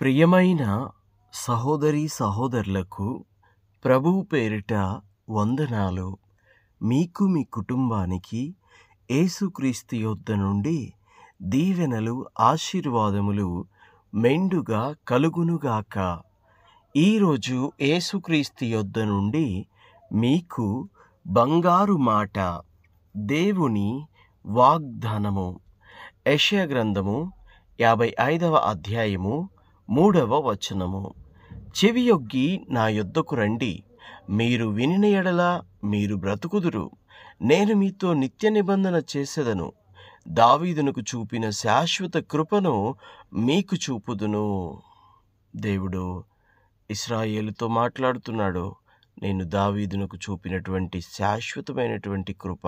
ప్రియమైన సహోదరీ సహోదరులకు ప్రభువు పేరిట వందనాలు. మీకు మీ కుటుంబానికి యేసుక్రీస్తు యొద్ద నుండి దీవెనలు ఆశీర్వాదములు మెండుగా కలుగునుగాక. ఈరోజు యేసుక్రీస్తు యొద్ద నుండి మీకు బంగారు మాట, దేవుని వాగ్దానము. యెషయా గ్రంథము 55వ అధ్యాయము 3వ వచనము. చెవియొగ్గి నా యొద్దకు రండి, మీరు వినిన ఎడల మీరు బ్రతుకుదురు. నేను మీతో నిత్య నిబంధన చేసెదను, దావీదునకు చూపిన శాశ్వత కృపను మీకు చూపుదును. దేవుడు ఇశ్రాయేలుతో మాట్లాడుతున్నాడు. నేను దావీదునకు చూపినటువంటి శాశ్వతమైనటువంటి కృప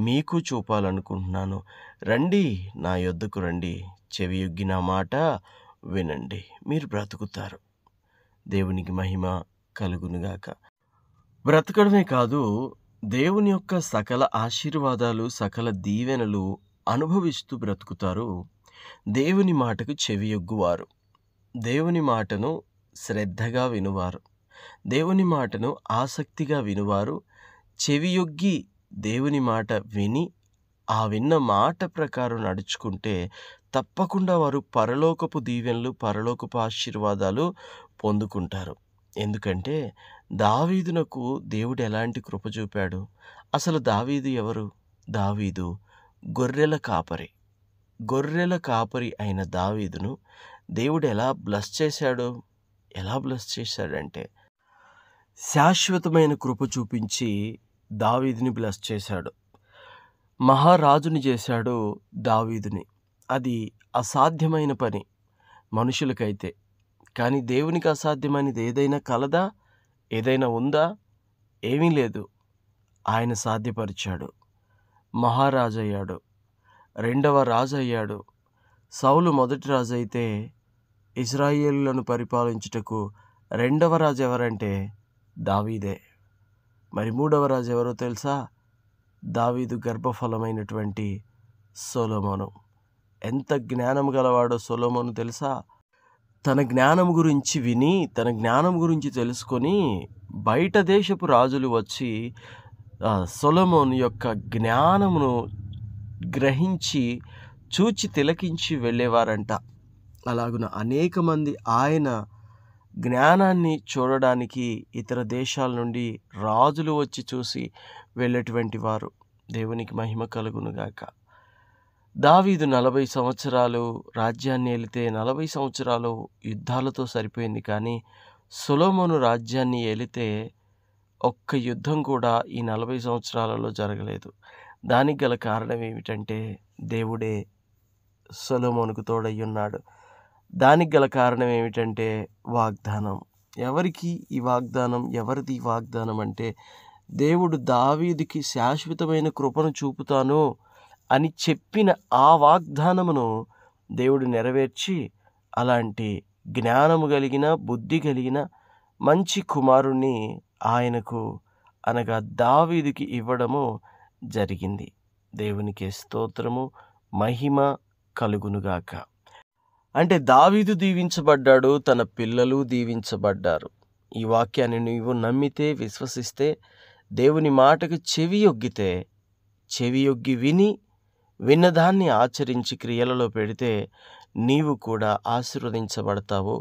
మీకు చూపాలనుకుంటున్నాను. రండి, నా యొద్దకు రండి, చెవియొగ్గి నా మాట వినండి, మీరు బ్రతుకుతారు. దేవునికి మహిమ కలుగునుగాక. బ్రతకడమే కాదు, దేవుని యొక్క సకల ఆశీర్వాదాలు, సకల దీవెనలు అనుభవిస్తూ బ్రతుకుతారు. దేవుని మాటకు చెవియొగ్గువారు, దేవుని మాటను శ్రద్ధగా వినువారు, దేవుని మాటను ఆసక్తిగా వినువారు, చెవియొగ్గి దేవుని మాట విని ఆ విన్న మాట ప్రకారం నడుచుకుంటే తప్పకుండా వారు పరలోకపు దీవెనలు, పరలోకపు ఆశీర్వాదాలు పొందుకుంటారు. ఎందుకంటే దావీదునకు దేవుడు ఎలాంటి కృప చూపాడు? అసలు దావీదు ఎవరు? దావీదు గొర్రెల కాపరి. గొర్రెల కాపరి అయిన దావీదును దేవుడు ఎలా బ్లెస్ చేశాడు? ఎలా బ్లెస్ చేశాడంటే శాశ్వతమైన కృప చూపించి దావీదుని బ్లెస్ చేశాడు. మహారాజుని చేశాడు దావీదుని. అది అసాధ్యమైన పని మనుషులకైతే, కానీ దేవునికి అసాధ్యమైనది ఏదైనా కలదా? ఏదైనా ఉందా? ఏమీ లేదు. ఆయన సాధ్యపరిచాడు. మహారాజు అయ్యాడు, రెండవ రాజు అయ్యాడు. సౌలు మొదటి రాజు అయితే ఇశ్రాయేలులను పరిపాలించుటకు రెండవ రాజు ఎవరంటే దావీదే. మరి మూడవ రాజు ఎవరో తెలుసా? దావీదు గర్భఫలమైనటువంటి సొలొమోను. ఎంత జ్ఞానం గలవాడో సొలొమోను తెలుసా? తన జ్ఞానం గురించి విని, తన జ్ఞానం గురించి తెలుసుకొని బయట దేశపు రాజులు వచ్చి సొలొమోను యొక్క జ్ఞానమును గ్రహించి చూచి తిలకించి వెళ్ళేవారంట. అలాగున అనేక మంది ఆయన జ్ఞానాన్ని చూడడానికి ఇతర దేశాల నుండి రాజులు వచ్చి చూసి వెళ్ళేటువంటి వారు. దేవునికి మహిమ కలుగునుగాక. దావీదు 40 సంవత్సరాలు రాజ్యాన్ని ఏలితే 40 సంవత్సరాలు యుద్ధాలతో సరిపోయింది. కానీ సొలొమోను రాజ్యాన్ని ఏలితే ఒక్క యుద్ధం కూడా ఈ 40 సంవత్సరాలలో జరగలేదు. దానికి గల కారణం ఏమిటంటే దేవుడే సొలొమోనుకు తోడయ్యున్నాడు. దానికి గల కారణం ఏమిటంటే వాగ్దానం. ఎవరికి ఈ వాగ్దానం? ఎవరిది ఈ వాగ్దానం అంటే దేవుడు దావీదుకి శాశ్వతమైన కృపను చూపుతాను అని చెప్పిన ఆ వాగ్దానమును దేవుడు నెరవేర్చి అలాంటి జ్ఞానము కలిగిన, బుద్ధి కలిగిన మంచి కుమారుణ్ణి ఆయనకు అనగా దావీదుకి ఇవ్వడము జరిగింది. దేవునికి స్తోత్రము, మహిమ కలుగునుగాక. అంటే దావీదు దీవించబడ్డాడు, తన పిల్లలు దీవించబడ్డారు. ఈ వాక్యాన్ని నీవు నమ్మితే, విశ్వసిస్తే, దేవుని మాటకు చెవియొగ్గితే, చెవియొగ్గి విని విన్నదాన్ని ఆచరించి క్రియలలో పెడితే నీవు కూడా ఆశీర్వదించబడతావు,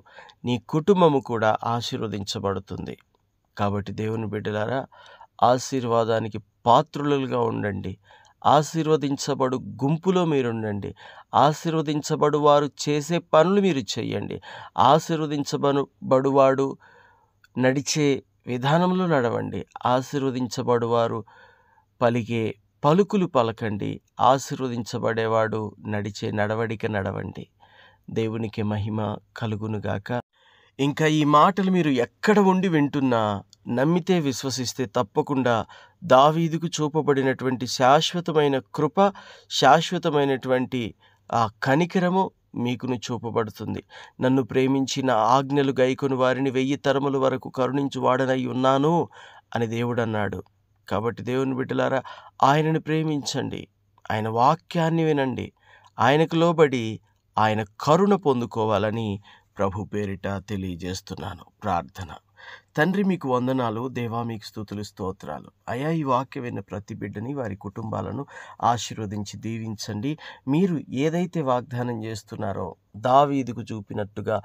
నీ కుటుంబము కూడా ఆశీర్వదించబడుతుంది. కాబట్టి దేవుని బిడ్డలారా, ఆశీర్వాదానికి పాత్రులుగా ఉండండి. ఆశీర్వదించబడు గుంపులో మీరుండండి. ఆశీర్వదించబడు వారు చేసే పనులు మీరు చేయండి. ఆశీర్వదించబడువాడు నడిచే విధానంలో నడవండి. ఆశీర్వదించబడువారు పలికే పలుకులు పలకండి. ఆశీర్వదించబడేవాడు నడిచే నడవడిక నడవండి. దేవునికి మహిమ కలుగునుగాక. ఇంకా ఈ మాటలు మీరు ఎక్కడ ఉండి వింటున్నా నమ్మితే, విశ్వసిస్తే తప్పకుండా దావీదుకు చూపబడినటువంటి శాశ్వతమైన కృప, శాశ్వతమైనటువంటి ఆ కనికరము మీకును చూపబడుతుంది. నన్ను ప్రేమించిన ఆజ్ఞలు గైకొని వారిని 1000 తరముల వరకు కరుణించు వాడనై ఉన్నాను అని దేవుడు అన్నాడు. కాబట్టి దేవుని బిడ్డలారా, ఆయనను ప్రేమించండి, ఆయన వాక్యాన్ని వినండి, ఆయనకు లోబడి ఆయన కరుణ పొందుకోవాలని ప్రభు పేరిట తెలియజేస్తున్నాను. ప్రార్థన. తండ్రి, మీకు వందనాలు. దేవా, మీకు స్తుతులు, స్తోత్రాలు. అయా, ఈ వాక్యం విన్న ప్రతి బిడ్డని, వారి కుటుంబాలను ఆశీర్వదించి దీవించండి. మీరు ఏదైతే వాగ్దానం చేస్తున్నారో, దావీదుకు చూపినట్టుగా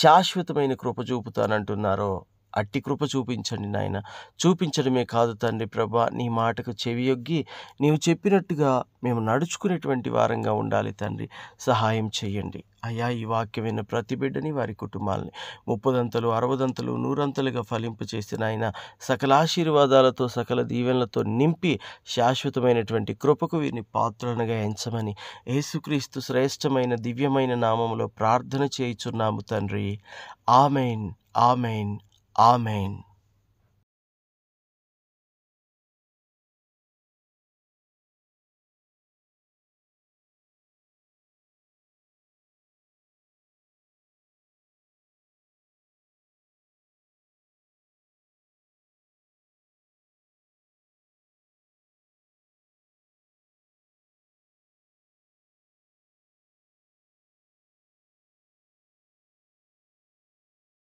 శాశ్వతమైన కృప చూపుతానంటున్నారో అట్టి కృప చూపించండి నాయన. చూపించడమే కాదు తండ్రి ప్రభా, నీ మాటకు చెవియొగ్గి నీవు చెప్పినట్టుగా మేము నడుచుకునేటువంటి వారంగా ఉండాలి తండ్రి. సహాయం చేయండి అయ్యా. ఈ వాక్యం విన్న ప్రతి బిడ్డని, వారి కుటుంబాలని 30దంతలు, 60దంతలు, 100అంతలుగా ఫలింపు చేసిన ఆయన సకల ఆశీర్వాదాలతో, సకల దీవెనలతో నింపి శాశ్వతమైనటువంటి కృపకు వీరిని పాత్రలుగా ఎంచమని యేసుక్రీస్తు శ్రేష్టమైన దివ్యమైన నామములో ప్రార్థన చేయుచున్నాము తండ్రి. Amen, amen, amen.